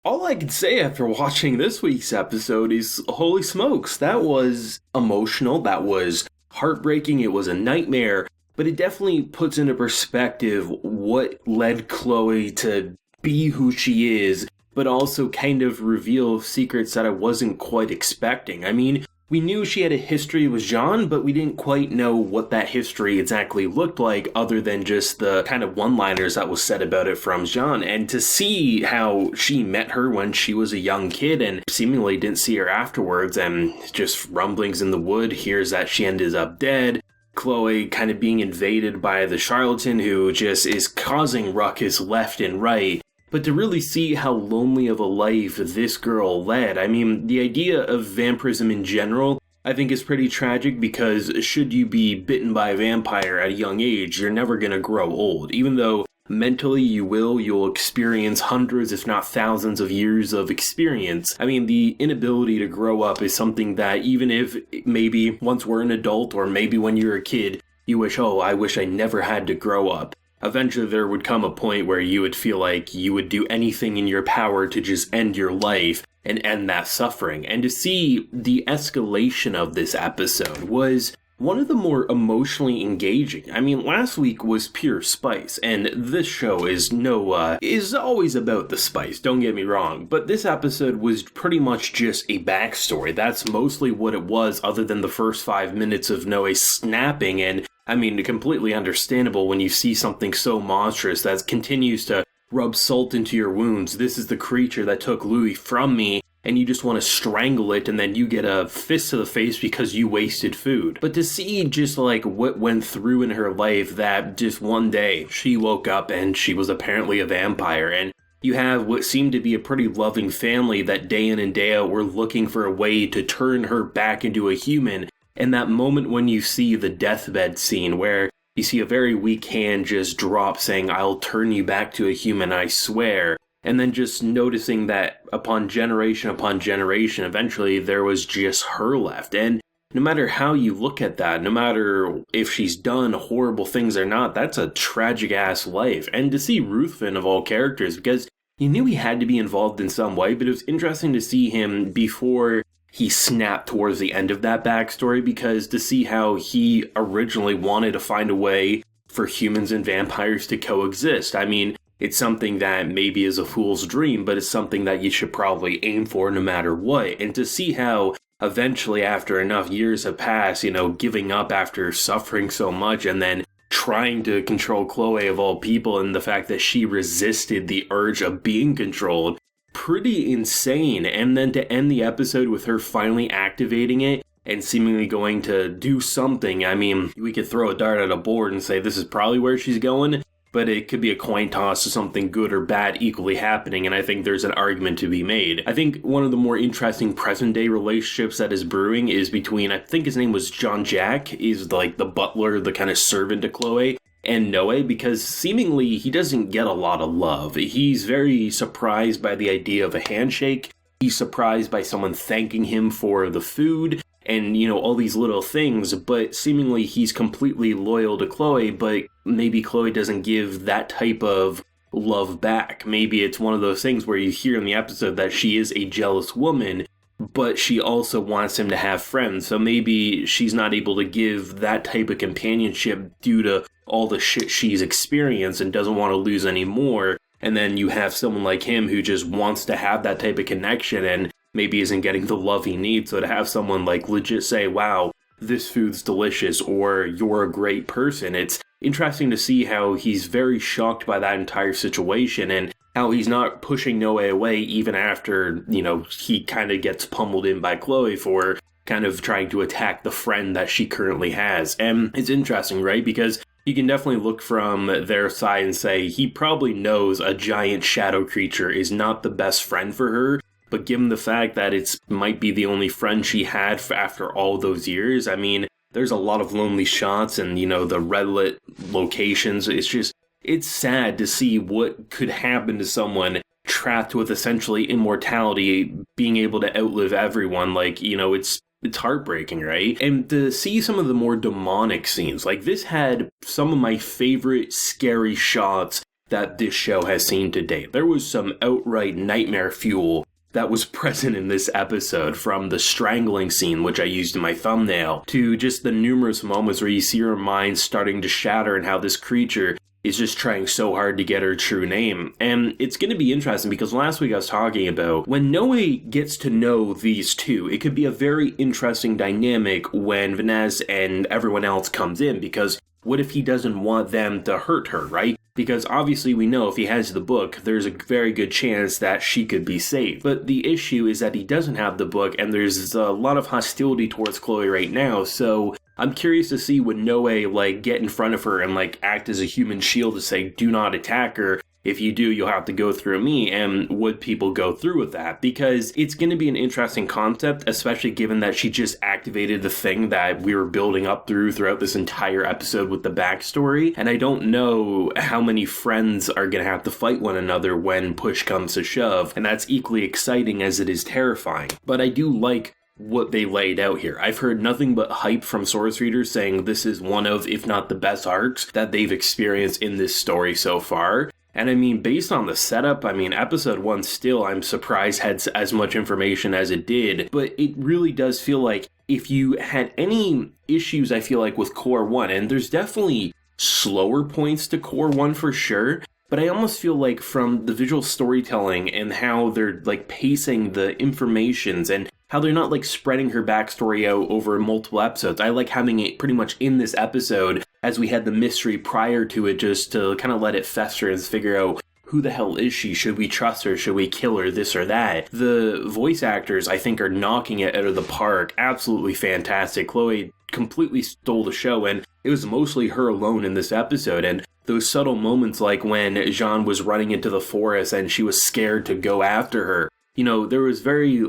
all I can say after watching this week's episode is, holy smokes, that was emotional, that was heartbreaking, it was a nightmare, but it definitely puts into perspective what led CHLOÉ to be who she is, but also kind of reveal secrets that I wasn't quite expecting. I mean, we knew she had a history with Jean, but we didn't quite know what that history exactly looked like other than just the kind of one-liners that was said about it from Jean. And to see how she met her when she was a young kid and seemingly didn't see her afterwards, and just rumblings in the wood, hears that she ended up dead, CHLOÉ kind of being invaded by the charlatan who just is causing ruckus left and right. But to really see how lonely of a life this girl led, I mean, the idea of vampirism in general, I think is pretty tragic because should you be bitten by a vampire at a young age, you're never going to grow old. Even though mentally you'll experience hundreds, if not thousands of years of experience. I mean, the inability to grow up is something that even if maybe once we're an adult or maybe when you're a kid, you wish, oh, I wish I never had to grow up. Eventually there would come a point where you would feel like you would do anything in your power to just end your life and end that suffering. And to see the escalation of this episode was one of the more emotionally engaging. I mean, last week was pure spice, and this show is always about the spice, don't get me wrong, but this episode was pretty much just a backstory. That's mostly what it was, other than the first 5 minutes of Noé snapping, and I mean, completely understandable when you see something so monstrous that continues to rub salt into your wounds. This is the creature that took Louis from me, and you just want to strangle it, and then you get a fist to the face because you wasted food. But to see just like what went through in her life, that just one day she woke up and she was apparently a vampire, and you have what seemed to be a pretty loving family that day in and day out were looking for a way to turn her back into a human. And that moment when you see the deathbed scene where you see a very weak hand just drop saying, I'll turn you back to a human, I swear. And then just noticing that upon generation, eventually there was just her left. And no matter how you look at that, no matter if she's done horrible things or not, that's a tragic ass life. And to see Ruthven of all characters, because you knew he had to be involved in some way, but it was interesting to see him before he snapped towards the end of that backstory, because to see how he originally wanted to find a way for humans and vampires to coexist. I mean, it's something that maybe is a fool's dream, but it's something that you should probably aim for no matter what. And to see how eventually, after enough years have passed, giving up after suffering so much and then trying to control CHLOÉ of all people, and the fact that she resisted the urge of being controlled, pretty insane. And then to end the episode with her finally activating it and seemingly going to do something. I mean, we could throw a dart at a board and say this is probably where she's going, but it could be a coin toss to something good or bad equally happening, and I think there's an argument to be made. I think one of the more interesting present-day relationships that is brewing is between, I think his name was Jean-Jacques, he's like the butler, the kind of servant to CHLOÉ, and Noé, because seemingly he doesn't get a lot of love. He's very surprised by the idea of a handshake, he's surprised by someone thanking him for the food, and, all these little things, but seemingly he's completely loyal to CHLOÉ, but maybe CHLOÉ doesn't give that type of love back. Maybe it's one of those things where you hear in the episode that she is a jealous woman, but she also wants him to have friends, so maybe she's not able to give that type of companionship due to all the shit she's experienced and doesn't want to lose any more, and then you have someone like him who just wants to have that type of connection and maybe isn't getting the love he needs. So to have someone like legit say, wow, this food's delicious, or you're a great person, it's interesting to see how he's very shocked by that entire situation and how he's not pushing Noé away even after, he kind of gets pummeled in by CHLOÉ for kind of trying to attack the friend that she currently has. And it's interesting, right? Because you can definitely look from their side and say he probably knows a giant shadow creature is not the best friend for her, but given the fact that it might be the only friend she had after all those years, I mean, there's a lot of lonely shots and, the red lit locations. It's sad to see what could happen to someone trapped with essentially immortality, being able to outlive everyone. It's heartbreaking, right? And to see some of the more demonic scenes, like this had some of my favorite scary shots that this show has seen to date. There was some outright nightmare fuel that was present in this episode, from the strangling scene, which I used in my thumbnail, to just the numerous moments where you see her mind starting to shatter and how this creature is just trying so hard to get her true name. And it's going to be interesting because last week I was talking about when Noe gets to know these two, it could be a very interesting dynamic when Vanitas and everyone else comes in, because what if he doesn't want them to hurt her, right? Because obviously we know if he has the book, there's a very good chance that she could be saved. But the issue is that he doesn't have the book, and there's a lot of hostility towards CHLOÉ right now, so I'm curious to see when Noe, get in front of her and, act as a human shield to say, do not attack her. If you do, you'll have to go through me, and would people go through with that? Because it's going to be an interesting concept, especially given that she just activated the thing that we were building up throughout this entire episode with the backstory, and I don't know how many friends are going to have to fight one another when push comes to shove, and that's equally exciting as it is terrifying. But I do like what they laid out here. I've heard nothing but hype from source readers saying this is one of, if not the best arcs that they've experienced in this story so far. And I mean, based on the setup, episode 1 still, I'm surprised had as much information as it did, but it really does feel like if you had any issues, I feel like, with Core 1, and there's definitely slower points to Core 1 for sure, but I almost feel like from the visual storytelling and how they're, pacing the informations and how they're not, spreading her backstory out over multiple episodes. I like having it pretty much in this episode, as we had the mystery prior to it, just to kind of let it fester and figure out who the hell is she? Should we trust her? Should we kill her? This or that? The voice actors, I think, are knocking it out of the park. Absolutely fantastic. CHLOÉ completely stole the show, and it was mostly her alone in this episode. And those subtle moments, like when Jean was running into the forest and she was scared to go after her, there was very,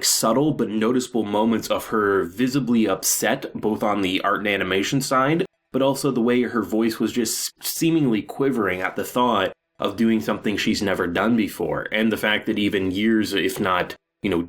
subtle but noticeable moments of her visibly upset, both on the art and animation side, but also the way her voice was just seemingly quivering at the thought of doing something she's never done before. And the fact that even years, if not,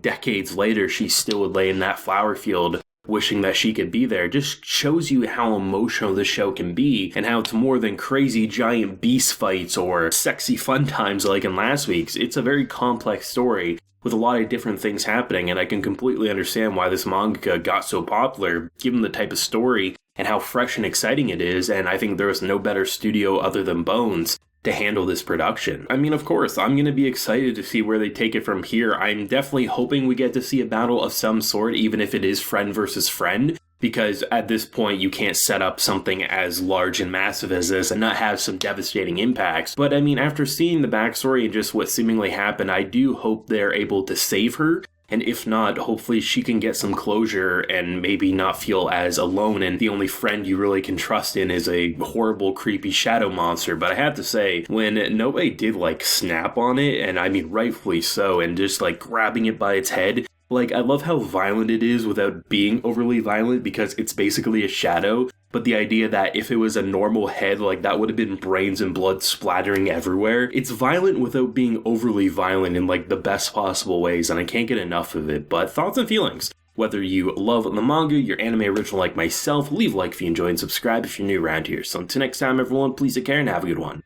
decades later, she still would lay in that flower field wishing that she could be there, just shows you how emotional this show can be, and how it's more than crazy giant beast fights or sexy fun times like in last week's. It's a very complex story with a lot of different things happening, and I can completely understand why this manga got so popular, given the type of story and how fresh and exciting it is, and I think there was no better studio other than Bones to handle this production. Of course, I'm going to be excited to see where they take it from here. I'm definitely hoping we get to see a battle of some sort, even if it is friend versus friend, because at this point you can't set up something as large and massive as this and not have some devastating impacts. But after seeing the backstory and just what seemingly happened, I do hope they're able to save her. And if not, hopefully she can get some closure and maybe not feel as alone, and the only friend you really can trust in is a horrible, creepy shadow monster. But I have to say, when Noe did snap on it, and rightfully so, and just grabbing it by its head, I love how violent it is without being overly violent, because it's basically a shadow. But the idea that if it was a normal head, that would have been brains and blood splattering everywhere. It's violent without being overly violent in the best possible ways, and I can't get enough of it. But thoughts and feelings. Whether you love the manga, your anime original like myself, leave a like if you enjoyed and subscribe if you're new around here. So until next time, everyone, please take care and have a good one.